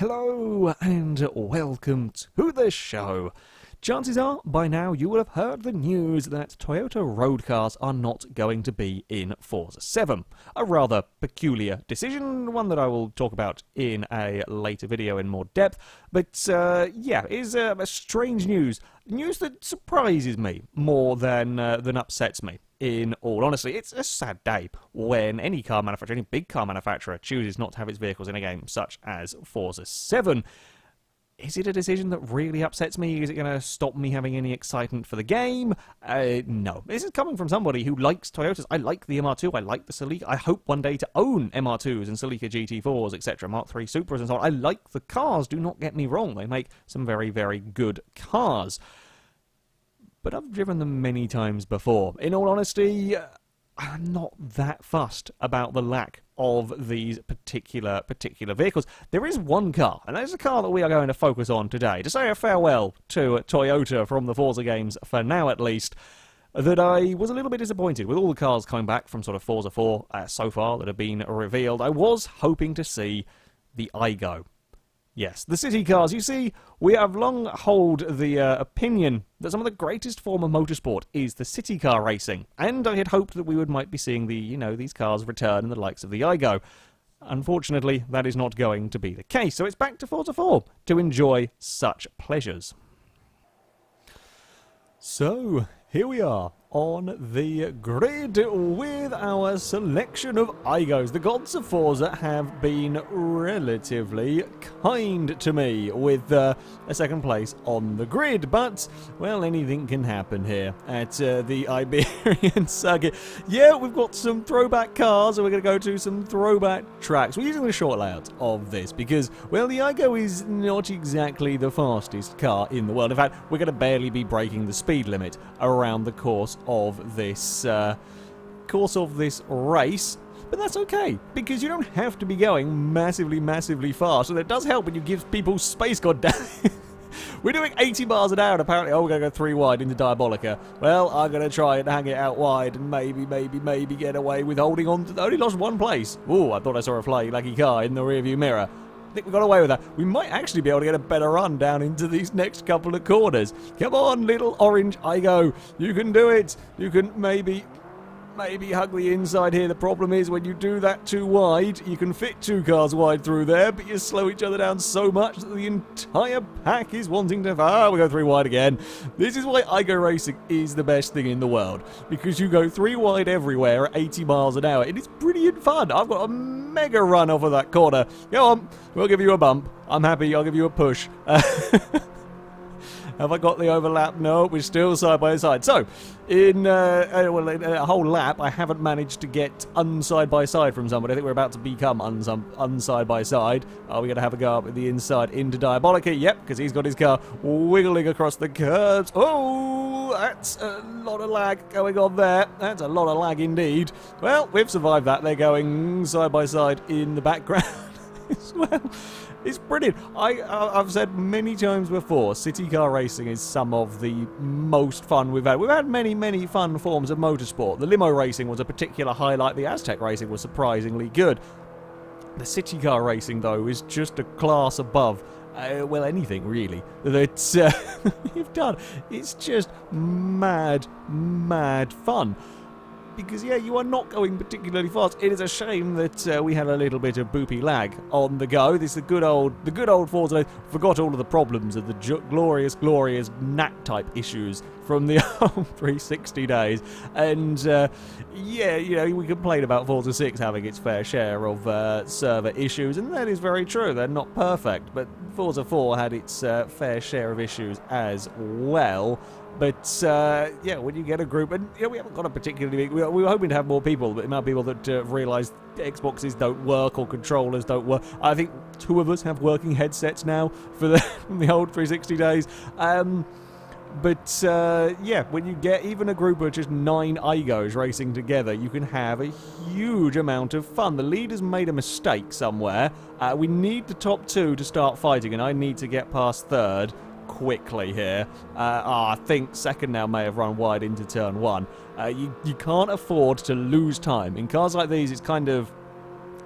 Hello and welcome to the show. Chances are, by now, you will have heard the news that Toyota road cars are not going to be in Forza 7. A rather peculiar decision, one that I will talk about in a later video in more depth. But, yeah, it is a strange news. News that surprises me more than upsets me. In all honesty, it's a sad day when any car manufacturer, any big car manufacturer, chooses not to have its vehicles in a game such as Forza 7. Is it a decision that really upsets me? Is it going to stop me having any excitement for the game? No. This is coming from somebody who likes Toyotas. I like the MR2, I like the Celica. I hope one day to own MR2s and Celica GT4s, etc., Mark III Supras and so on. I like the cars, do not get me wrong. They make some very, very good cars. But I've driven them many times before. In all honesty, I'm not that fussed about the lack of these particular vehicles. There is one car, and that is the car that we are going to focus on today, to say a farewell to Toyota from the Forza games, for now at least, that I was a little bit disappointed with all the cars coming back from sort of Forza 4 so far that have been revealed. I was hoping to see the Aygo. Yes, the city cars. You see, we have long held the opinion that some of the greatest form of motorsport is the city car racing, and I had hoped that we might be seeing these cars return in the likes of the Aygo. Unfortunately, that is not going to be the case, so it's back to Forza 4 to enjoy such pleasures. So, here we are on the grid with our selection of Aygos. The gods of Forza have been relatively kind to me with a second place on the grid, but, well, anything can happen here at the Iberian circuit. Yeah, we've got some throwback cars, and we're going to go to some throwback tracks. We're using the short layout of this because, well, the Aygo is not exactly the fastest car in the world. In fact, we're going to barely be breaking the speed limit around the course of this race, but that's okay because you don't have to be going massively fast, and it does help when you give people space. God damn it. We're doing 80 miles an hour, and apparently, we're going to go 3 wide into Diabolica. Well, I'm going to try and hang it out wide and maybe get away with holding on to... Only lost one place. Ooh, I thought I saw a flying car in the rearview mirror. I think we got away with that. We might actually be able to get a better run down into these next couple of corners. Come on, little orange Aygo. You can do it. You can maybe hug the inside here. The problem is when you do that too wide, you can fit 2 cars wide through there, but you slow each other down so much that the entire pack is wanting to... we go 3 wide again. This is why Aygo racing is the best thing in the world, because you go 3 wide everywhere at 80 miles an hour. It is brilliant fun. I've got a mega run off of that corner. Go on, we'll give you a bump. I'm happy, I'll give you a push. Have I got the overlap? No, we're still side by side. So, in a whole lap, I haven't managed to get unside by side from somebody. I think we're about to become unside by side. Are we going to have a go up at the inside into Diabolica? Yep, because he's got his car wiggling across the curbs. Oh, that's a lot of lag going on there. That's a lot of lag indeed. Well, we've survived that. They're going side by side in the background as well. It's brilliant. I've said many times before, city car racing is some of the most fun we've had. We've had many fun forms of motorsport. The limo racing was a particular highlight. The Aztec racing was surprisingly good. The city car racing, though, is just a class above, well, anything, really, that you've done. It's just mad fun. Because, yeah, you are not going particularly fast. It is a shame that we had a little bit of boopy lag on the go. This is the good old Forza. Forgot all of the problems of the glorious NAT-type issues from the old 360 days. And, yeah, you know, we complain about Forza 6 having its fair share of server issues, and that is very true. They're not perfect, but Forza 4 had its fair share of issues as well. But, yeah, when you get a group, and, you know, we haven't got a particularly big... We were hoping to have more people, but the amount of people that have realised Xboxes don't work or controllers don't work. I think 2 of us have working headsets now from the old 360 days. But, yeah, when you get even a group of just 9 Aygos racing together, you can have a huge amount of fun. The leader's made a mistake somewhere. We need the top 2 to start fighting, and I need to get past 3rd. Quickly here. I think 2nd now may have run wide into turn 1. You can't afford to lose time. In cars like these, it's kind of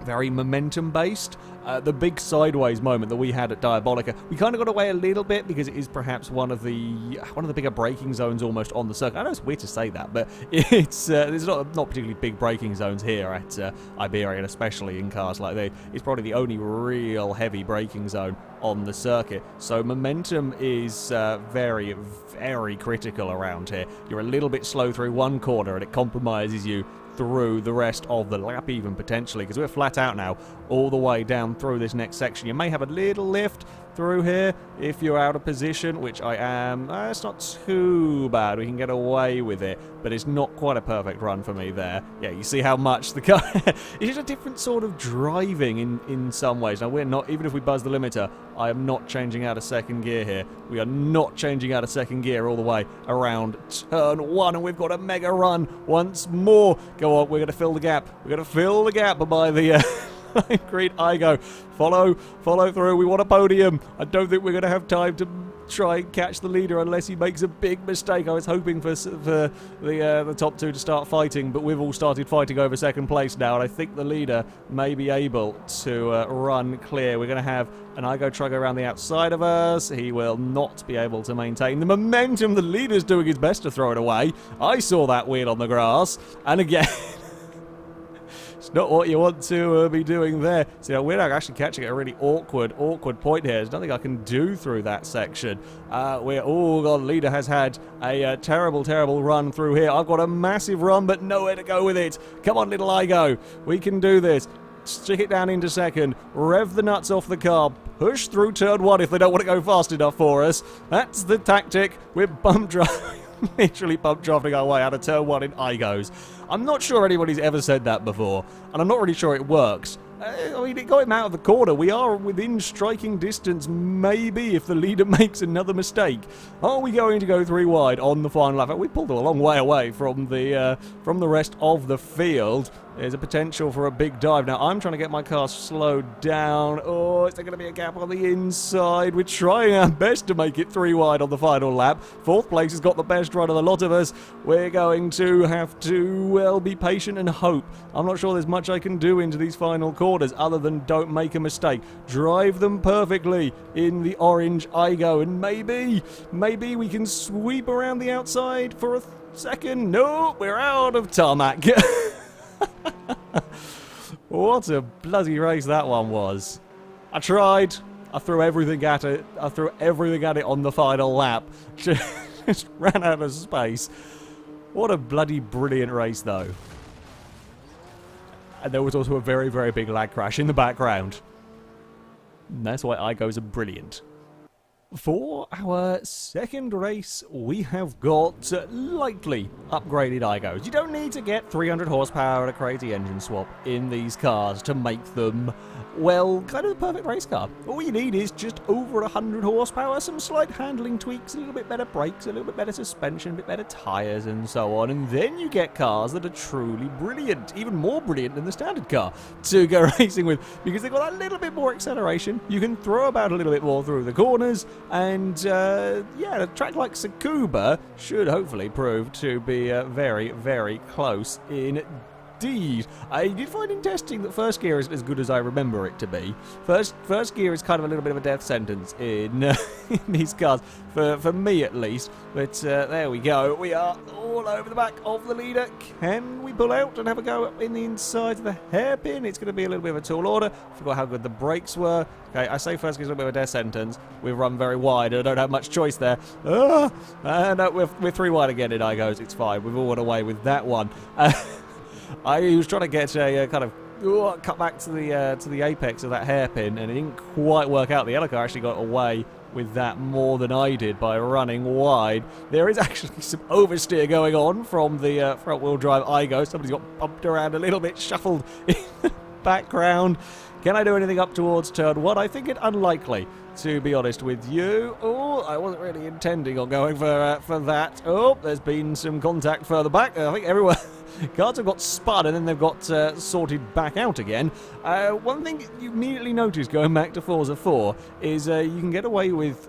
very momentum-based. The big sideways moment that we had at Diabolica, we kind of got away a little bit because it is perhaps one of the bigger braking zones almost on the circuit. I know it's weird to say that, but it's there's not particularly big braking zones here at Iberia, and especially in cars like this. It's probably the only real heavy braking zone on the circuit. So momentum is very, very critical around here. You're a little bit slow through one corner and it compromises you through the rest of the lap even potentially, because we're flat out now all the way down through this next section. You may have a little lift through here if you're out of position, which I am. It's not too bad, we can get away with it, but it's not quite a perfect run for me there. Yeah, you see how much the car it's just a different sort of driving in some ways. Now we're not, even if we buzz the limiter, I am not changing out of second gear here. We are not changing out of second gear all the way around turn 1, and we've got a mega run once more. Go on, we're going to fill the gap. We're going to fill the gap by the green Aygo. Follow through. We want a podium. I don't think we're going to have time to try and catch the leader unless he makes a big mistake. I was hoping for the top two to start fighting, but we've all started fighting over second place now, and I think the leader may be able to run clear. We're going to have an Aygo truck around the outside of us. He will not be able to maintain the momentum. The leader's doing his best to throw it away. I saw that wheel on the grass, and again... It's not what you want to be doing there. So we're actually catching at a really awkward point here. There's nothing I can do through that section. God, leader has had a terrible run through here. I've got a massive run, but nowhere to go with it. Come on, little Aygo. We can do this. Stick it down into second. Rev the nuts off the car. Push through turn 1 if they don't want to go fast enough for us. That's the tactic. We're bump driving. Literally bump drafting our way out of turn 1 in Aygos. I'm not sure anybody's ever said that before, and I'm not really sure it works. I mean, it got him out of the corner. We are within striking distance, maybe, if the leader makes another mistake. Are we going to go 3 wide on the final lap? We pulled a long way away from the rest of the field. There's a potential for a big dive. Now, I'm trying to get my car slowed down. Oh, is there going to be a gap on the inside? We're trying our best to make it 3 wide on the final lap. 4th place has got the best run of the lot of us. We're going to have to, well, be patient and hope. I'm not sure there's much I can do into these final quarters other than don't make a mistake. Drive them perfectly in the orange Aygo, and maybe we can sweep around the outside for a second. No, we're out of tarmac. What a bloody race that one was. I tried. I threw everything at it. On the final lap. Just ran out of space. What a bloody brilliant race, though. And there was also a very, very big lag crash in the background. And that's why Aygos are brilliant. For our second race, we have got lightly upgraded Aygos. You don't need to get 300 horsepower and a crazy engine swap in these cars to make them, well, kind of the perfect race car. All you need is just over 100 horsepower, some slight handling tweaks, a little bit better brakes, a little bit better suspension, a bit better tyres and so on, and then you get cars that are truly brilliant, even more brilliant than the standard car to go racing with, because they've got that little bit more acceleration. You can throw about a little bit more through the corners, and yeah, a track like Tsukuba should hopefully prove to be very, very close indeed. I did find in testing that first gear isn't as good as I remember it to be. First gear is kind of a little bit of a death sentence in these cars, for me at least. But there we go. We are all over the back of the leader. Can we pull out and have a go up in the inside of the hairpin? It's going to be a little bit of a tall order. Forgot how good the brakes were. Okay, I say first gear is a little bit of a death sentence. We've run very wide. I don't have much choice there. No, we're 3 wide again in Aygos. It's fine. We've all got away with that one. I was trying to get a kind of cut back to the apex of that hairpin, and it didn't quite work out. The yellow car actually got away with that more than I did by running wide. There is actually some oversteer going on from the front-wheel drive Aygo. Somebody's got bumped around a little bit, shuffled in the background. Can I do anything up towards turn 1? I think it's unlikely, to be honest with you. Oh, I wasn't really intending on going for that. Oh, there's been some contact further back. I think everyone... Cars have got spun and then they've got sorted back out again. One thing you immediately notice going back to Forza 4 is you can get away with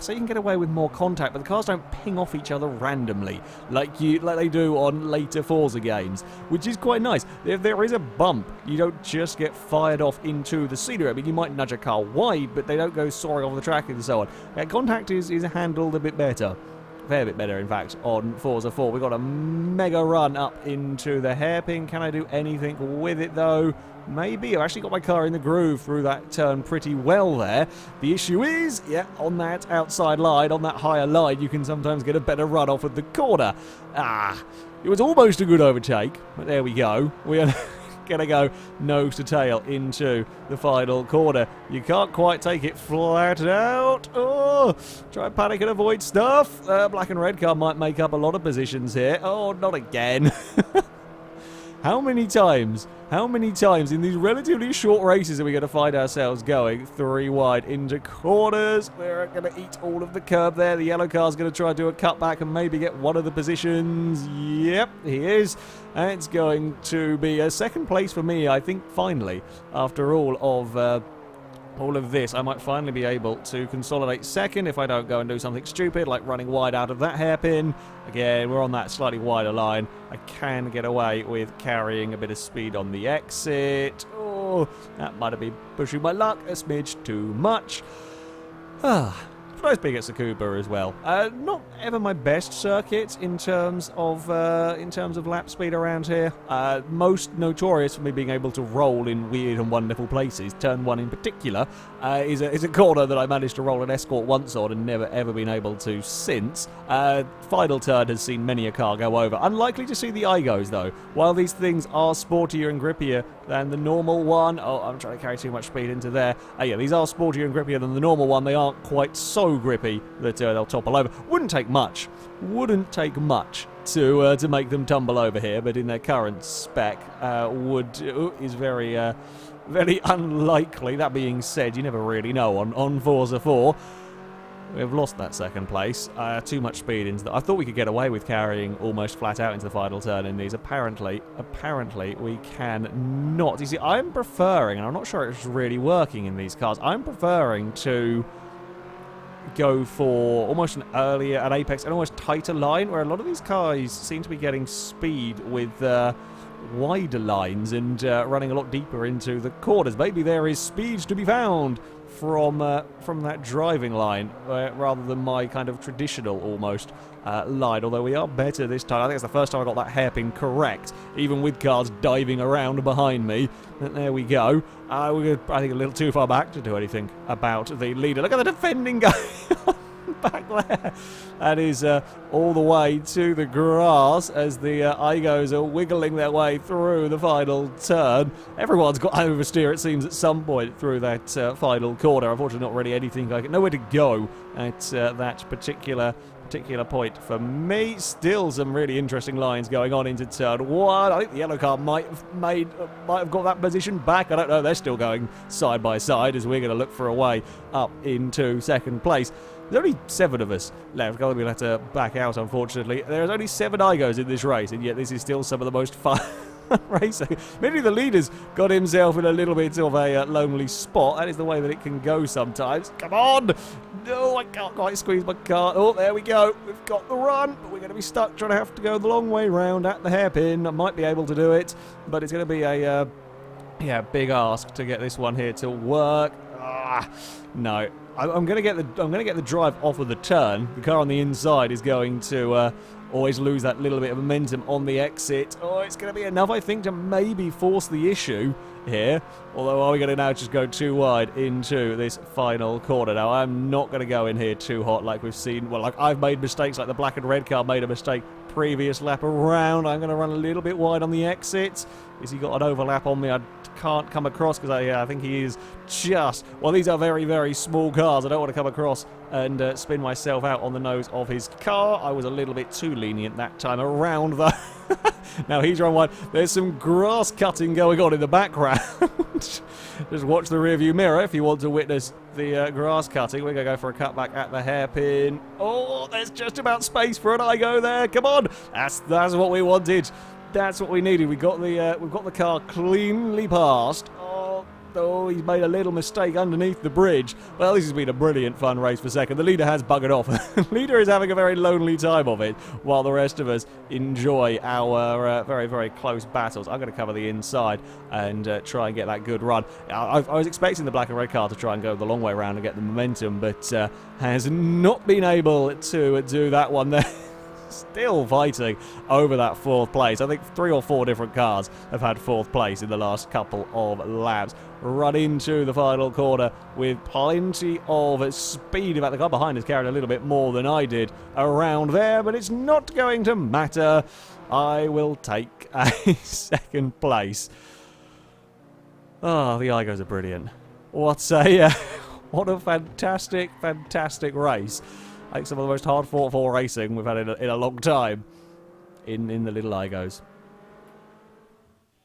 so you can get away with more contact, but the cars don't ping off each other randomly like they do on later Forza games, which is quite nice. If there is a bump, you don't just get fired off into the scenery. I mean, you might nudge a car wide, but they don't go soaring off the track and so on. Contact is handled a bit better. A fair bit better, in fact, on Forza 4. We've got a mega run up into the hairpin. Can I do anything with it, though? Maybe. I've actually got my car in the groove through that turn pretty well there. The issue is, yeah, on that outside line, on that higher line, you can sometimes get a better run off at the corner. It was almost a good overtake, but there we go. We are going to go nose to tail into the final corner. You can't quite take it flat out. Oh, try and panic and avoid stuff. Black and red car might make up a lot of positions here. Oh, not again. How many times in these relatively short races are we going to find ourselves going 3 wide into corners? We're going to eat all of the curb there. The yellow car's going to try and do a cutback and maybe get one of the positions. Yep, he is. And it's going to be a second place for me, I think, finally, after all of this. I might finally be able to consolidate second if I don't go and do something stupid like running wide out of that hairpin. Again, we're on that slightly wider line. I can get away with carrying a bit of speed on the exit. Oh, that might have been pushing my luck a smidge too much. Nice being at Tsukuba as well. Not ever my best circuit in terms of lap speed around here. Most notorious for me being able to roll in weird and wonderful places. Turn 1 in particular is a corner that I managed to roll an Escort once on and never ever been able to since. Final turn has seen many a car go over. Unlikely to see the Aygos though. While these things are sportier and grippier than the normal one. Oh, I'm trying to carry too much speed into there. Yeah, these are sportier and grippier than the normal one. They aren't quite so grippy that they'll topple over. Wouldn't take much to make them tumble over here, but in their current spec, is very unlikely. That being said, you never really know on Forza 4. We've lost that second place. Too much speed into I thought we could get away with carrying almost flat out into the final turn in these. Apparently we can not. You see, I'm preferring, and I'm not sure it's really working in these cars, I'm preferring to go for almost an apex and almost tighter line, where a lot of these cars seem to be getting speed with wider lines and running a lot deeper into the corners. Maybe there is speed to be found from that driving line rather than my kind of traditional almost line, although we are better this time. I think it's the first time I got that hairpin correct, even with cars diving around behind me. And there we go. We're, I think, a little too far back to do anything about the leader. Look at the defending guy back there. That is all the way to the grass as the Aygos are wiggling their way through the final turn. Everyone's got oversteer, it seems, at some point through that final corner. Unfortunately, not really anything. Nowhere to go at that particular point for me. Still some really interesting lines going on into turn 1. I think the yellow car might have got that position back. I don't know. They're still going side by side as we're going to look for a way up into second place. There's only 7 of us left. We'll have to back out, unfortunately. There's only 7 Aygos in this race, and yet this is still some of the most fun racing. Maybe the leader's got himself in a little bit of a lonely spot. That is the way that it can go sometimes. Come on! No, I can't quite squeeze my car. Oh, there we go. We've got the run, but we're going to be stuck trying to have to go the long way round at the hairpin. I might be able to do it, but it's going to be a big ask to get this one here to work. No. I'm going to get the drive off of the turn. The car on the inside is going to always lose that little bit of momentum on the exit. Oh, it's going to be enough, I think, to maybe force the issue here. Although, are we going to now just go too wide into this final corner? Now, I'm not going to go in here too hot like we've seen. Well, like I've made mistakes, like the black and red car made a mistake previous lap around. I'm going to run a little bit wide on the exit. Has he got an overlap on me? I can't come across because I think he is just... Well, these are very, very small cars. I don't want to come across and spin myself out on the nose of his car. I was a little bit too lenient that time around, though. Now he's run wide. There's some grass cutting going on in the background. Just watch the rearview mirror if you want to witness the grass cutting. We're going to go for a cutback at the hairpin. Oh, there's just about space for an Aygo there. Come on. That's what we wanted. That's what we needed. We've got the car cleanly past. Oh, Oh, he's made a little mistake underneath the bridge. Well, this has been a brilliant fun race for second. The leader has buggered off. The leader is having a very lonely time of it, while the rest of us enjoy our very, very close battles. I'm going to cover the inside and try and get that good run. I was expecting the black and red car to try and go the long way around and get the momentum, but has not been able to do that one there. Still fighting over that fourth place. I think 3 or 4 different cars have had fourth place in the last couple of laps. Run into the final corner with plenty of speed. In fact, the car behind has carried a little bit more than I did around there, but it's not going to matter. I will take a second place. Oh, the Aygos are brilliant. What a fantastic, fantastic race. I think some of the most hard-fought for racing we've had in a long time in the little Aygos.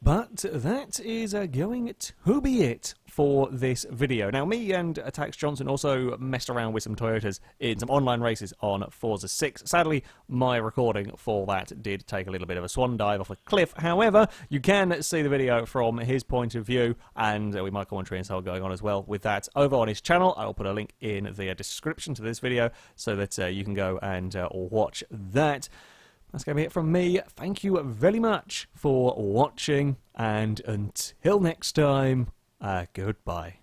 But that is going to be it for this video. Now, me and Tax Johnson also messed around with some Toyotas in some online races on Forza 6. Sadly, my recording for that did take a little bit of a swan dive off a cliff. However, you can see the video from his point of view, and with my commentary and so on going on as well with that over on his channel. I'll put a link in the description to this video so that you can go and watch that. That's going to be it from me. Thank you very much for watching, and until next time, goodbye.